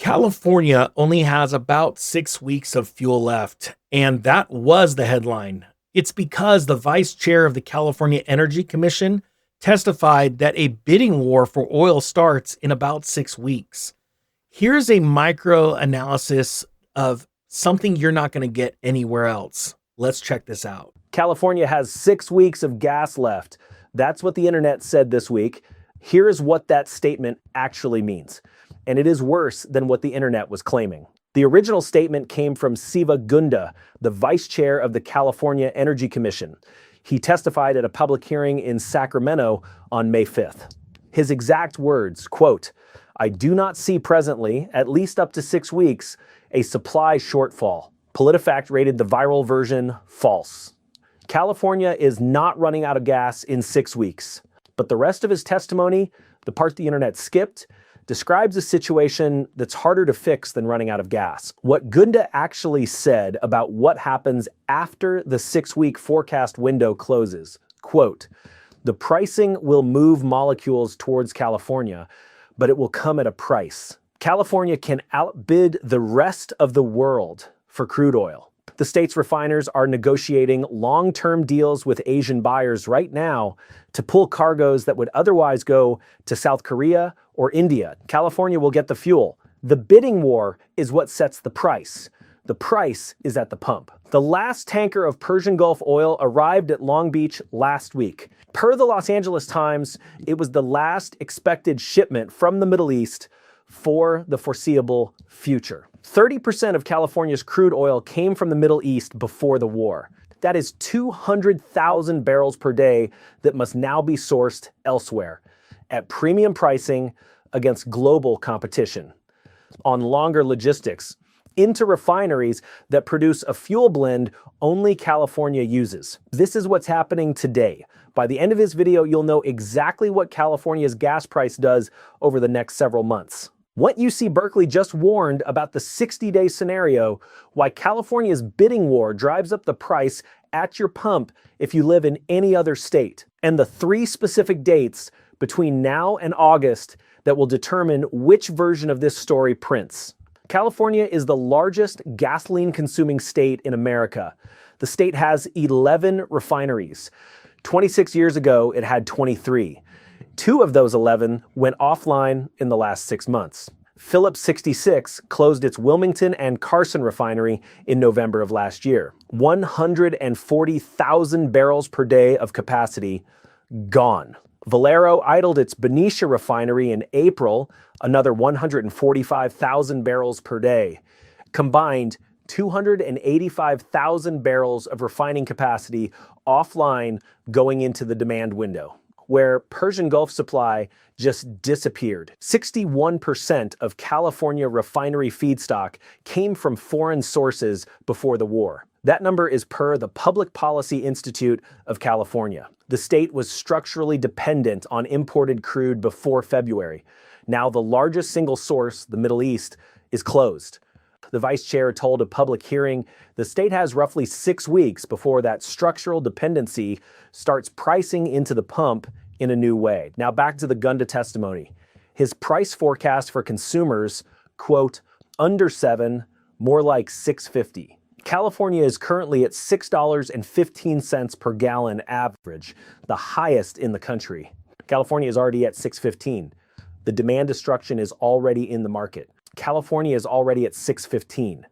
California only has about 6 weeks of fuel left, and that was the headline. It's because the vice chair of the California Energy Commission testified that a bidding war for oil starts in about 6 weeks. Here's a micro analysis of something you're not going to get anywhere else. Let's check this out. California has 6 weeks of gas left. That's what the internet said this week. Here is what that statement actually means. And it is worse than what the internet was claiming. The original statement came from Siva Gunda, the vice chair of the California Energy Commission. He testified at a public hearing in Sacramento on May 5th. His exact words, quote, "I do not see presently, at least up to 6 weeks, a supply shortfall." PolitiFact rated the viral version false. California is not running out of gas in 6 weeks. But the rest of his testimony, the part the internet skipped, describes a situation that's harder to fix than running out of gas. What Gunda actually said about what happens after the 6-week forecast window closes, quote, "The pricing will move molecules towards California, but it will come at a price. California can outbid the rest of the world for crude oil. The state's refiners are negotiating long-term deals with Asian buyers right now to pull cargoes that would otherwise go to South Korea or India. California will get the fuel. The bidding war is what sets the price. The price is at the pump." The last tanker of Persian Gulf oil arrived at Long Beach last week. Per the Los Angeles Times, it was the last expected shipment from the Middle East for the foreseeable future. 30% of California's crude oil came from the Middle East before the war. That is 200,000 barrels per day that must now be sourced elsewhere at premium pricing against global competition. On longer logistics, into refineries that produce a fuel blend only California uses. This is what's happening today. By the end of this video, you'll know exactly what California's gas price does over the next several months. What UC Berkeley just warned about the 60-day scenario, why California's bidding war drives up the price at your pump if you live in any other state, and the 3 specific dates between now and August that will determine which version of this story prints. California is the largest gasoline-consuming state in America. The state has 11 refineries. 26 years ago, it had 23. 2 of those 11 went offline in the last 6 months. Phillips 66 closed its Wilmington and Carson refinery in November of last year. 140,000 barrels per day of capacity gone. Valero idled its Benicia refinery in April, another 145,000 barrels per day. Combined, 285,000 barrels of refining capacity offline going into the demand window, where Persian Gulf supply just disappeared. 61% of California refinery feedstock came from foreign sources before the war. That number is per the Public Policy Institute of California. The state was structurally dependent on imported crude before February. Now the largest single source, the Middle East, is closed. The vice chair told a public hearing the state has roughly 6 weeks before that structural dependency starts pricing into the pump in a new way. Now back to the Gunda testimony. His price forecast for consumers, quote, under $7, more like $6.50. California is currently at $6.15 per gallon average, the highest in the country. California is already at $6.15. The demand destruction is already in the market. California is already at $6.15.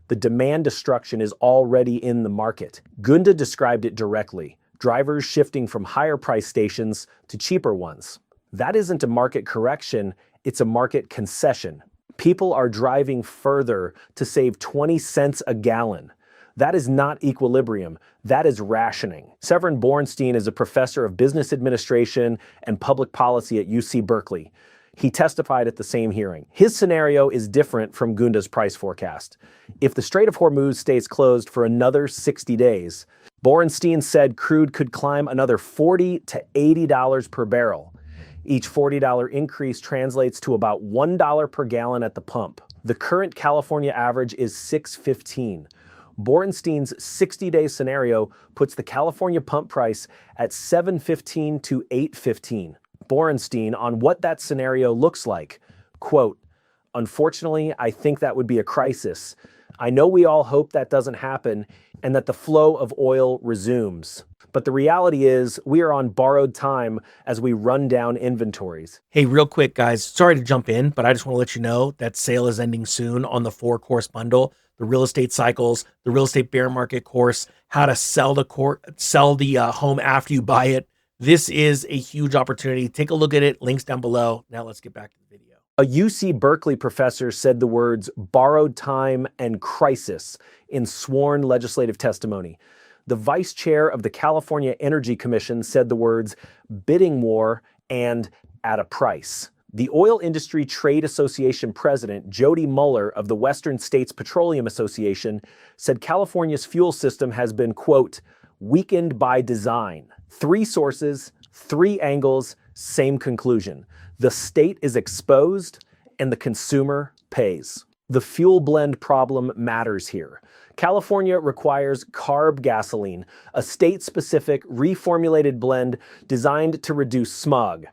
The demand destruction is already in the market. Gunda described it directly. Drivers shifting from higher price stations to cheaper ones. That isn't a market correction, it's a market concession. People are driving further to save 20 cents a gallon. That is not equilibrium, that is rationing. Severin Borenstein is a professor of business administration and public policy at UC Berkeley. He testified at the same hearing. His scenario is different from Gunda's price forecast. If the Strait of Hormuz stays closed for another 60 days, Borenstein said crude could climb another $40 to $80 per barrel. Each $40 increase translates to about $1 per gallon at the pump. The current California average is $6.15. Borenstein's 60-day scenario puts the California pump price at $7.15 to $8.15. Borenstein on what that scenario looks like, quote, Unfortunately, I think that would be a crisis. I know we all hope that doesn't happen and that the flow of oil resumes. But the reality is we are on borrowed time as we run down inventories. Hey, real quick, guys, sorry to jump in, but I just want to let you know that sale is ending soon on the 4 course bundle, the real estate cycles, the real estate bear market course, how to sell the home after you buy it. This is a huge opportunity. Take a look at it. Links down below. Now let's get back to the video. A UC Berkeley professor said the words borrowed time and crisis in sworn legislative testimony. The vice chair of the California Energy Commission said the words bidding war and at a price. The Oil Industry Trade Association president, Jody Muller of the Western States Petroleum Association, said California's fuel system has been, quote, weakened by design. 3 sources, 3 angles, same conclusion. The state is exposed and the consumer pays. The fuel blend problem matters here. California requires CARB gasoline, a state-specific reformulated blend designed to reduce smog.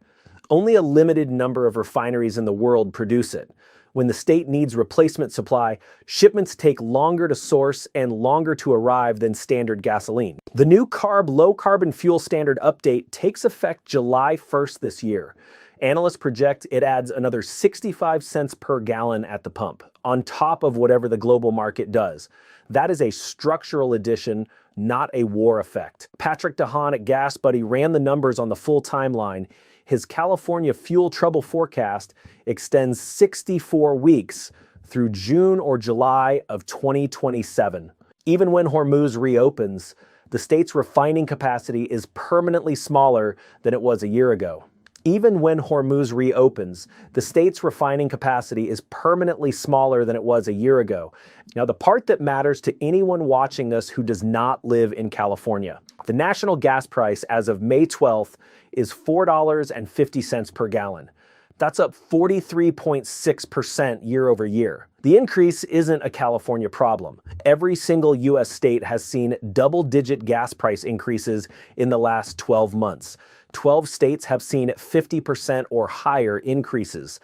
Only a limited number of refineries in the world produce it. When the state needs replacement supply, shipments take longer to source and longer to arrive than standard gasoline. The new CARB low-carbon fuel standard update takes effect July 1st this year. Analysts project it adds another 65 cents per gallon at the pump, on top of whatever the global market does. That is a structural addition, not a war effect. Patrick DeHaan at Gas Buddy ran the numbers on the full timeline. His California fuel trouble forecast extends 64 weeks through June or July of 2027. Even when Hormuz reopens, the state's refining capacity is permanently smaller than it was a year ago. Even when Hormuz reopens, the state's refining capacity is permanently smaller than it was a year ago. Now, the part that matters to anyone watching this who does not live in California. The national gas price as of May 12th is $4.50 per gallon. That's up 43.6% year over year. The increase isn't a California problem. Every single U.S. state has seen double-digit gas price increases in the last 12 months. 12 states have seen 50% or higher increases.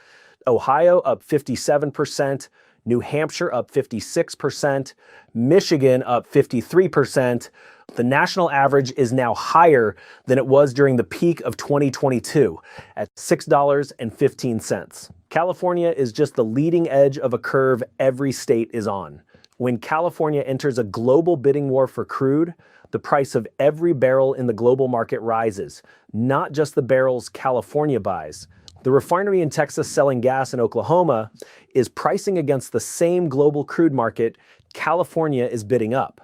Ohio up 57%, New Hampshire up 56%, Michigan up 53%. The national average is now higher than it was during the peak of 2022 at $6.15. California is just the leading edge of a curve every state is on. When California enters a global bidding war for crude, the price of every barrel in the global market rises, not just the barrels California buys. The refinery in Texas selling gas in Oklahoma is pricing against the same global crude market California is bidding up.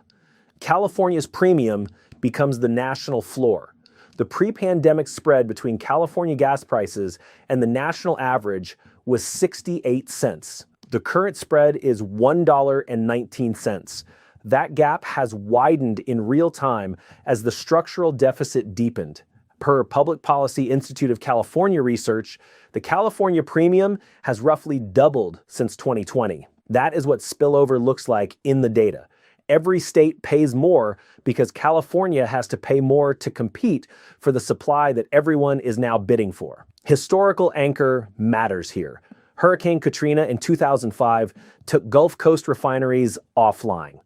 California's premium becomes the national floor. The pre-pandemic spread between California gas prices and the national average was 68 cents. The current spread is $1.19. That gap has widened in real time as the structural deficit deepened. Per Public Policy Institute of California research, the California premium has roughly doubled since 2020. That is what spillover looks like in the data. Every state pays more because California has to pay more to compete for the supply that everyone is now bidding for. Historical anchor matters here. Hurricane Katrina in 2005 took Gulf Coast refineries offline.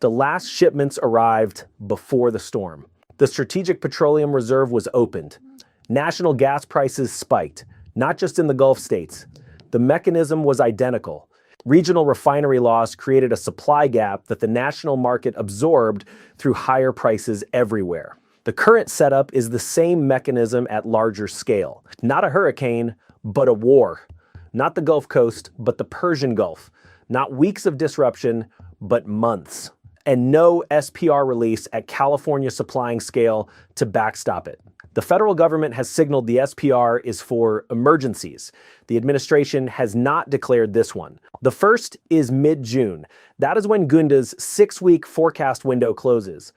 The last shipments arrived before the storm. The Strategic Petroleum Reserve was opened. National gas prices spiked, not just in the Gulf states. The mechanism was identical. Regional refinery loss created a supply gap that the national market absorbed through higher prices everywhere. The current setup is the same mechanism at larger scale. Not a hurricane, but a war. Not the Gulf Coast, but the Persian Gulf. Not weeks of disruption, but months. And no SPR release at California supplying scale to backstop it. The federal government has signaled the SPR is for emergencies. The administration has not declared this one. The first is mid-June. That is when Gunda's 6-week forecast window closes.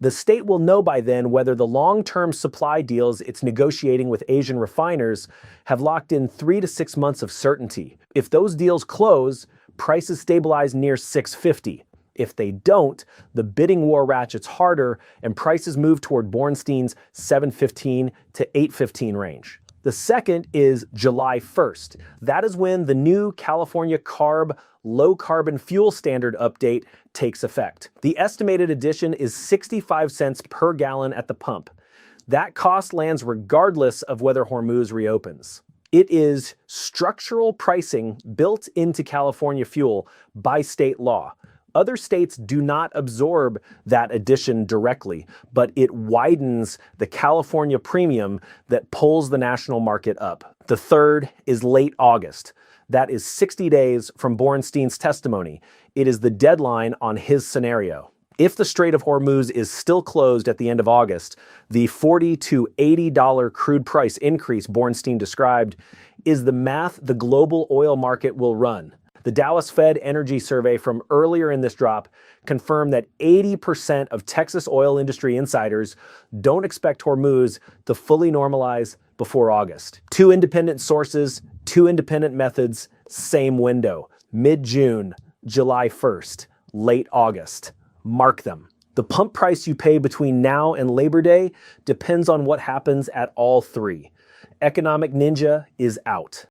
The state will know by then whether the long-term supply deals it's negotiating with Asian refiners have locked in 3 to 6 months of certainty. If those deals close, prices stabilize near $6.50. If they don't, the bidding war ratchets harder and prices move toward Bornstein's $7.15 to $8.15 range. The second is July 1st. That is when the new California CARB low carbon fuel standard update takes effect. The estimated addition is 65 cents per gallon at the pump. That cost lands regardless of whether Hormuz reopens. It is structural pricing built into California fuel by state law. Other states do not absorb that addition directly, but it widens the California premium that pulls the national market up. The third is late August. That is 60 days from Borenstein's testimony. It is the deadline on his scenario. If the Strait of Hormuz is still closed at the end of August, the $40 to $80 crude price increase Borenstein described is the math the global oil market will run. The Dallas Fed Energy Survey from earlier in this drop confirmed that 80% of Texas oil industry insiders don't expect Hormuz to fully normalize before August. Two independent sources, two independent methods, same window. Mid-June, July 1st, late August. Mark them. The pump price you pay between now and Labor Day depends on what happens at all three. Economic Ninja is out.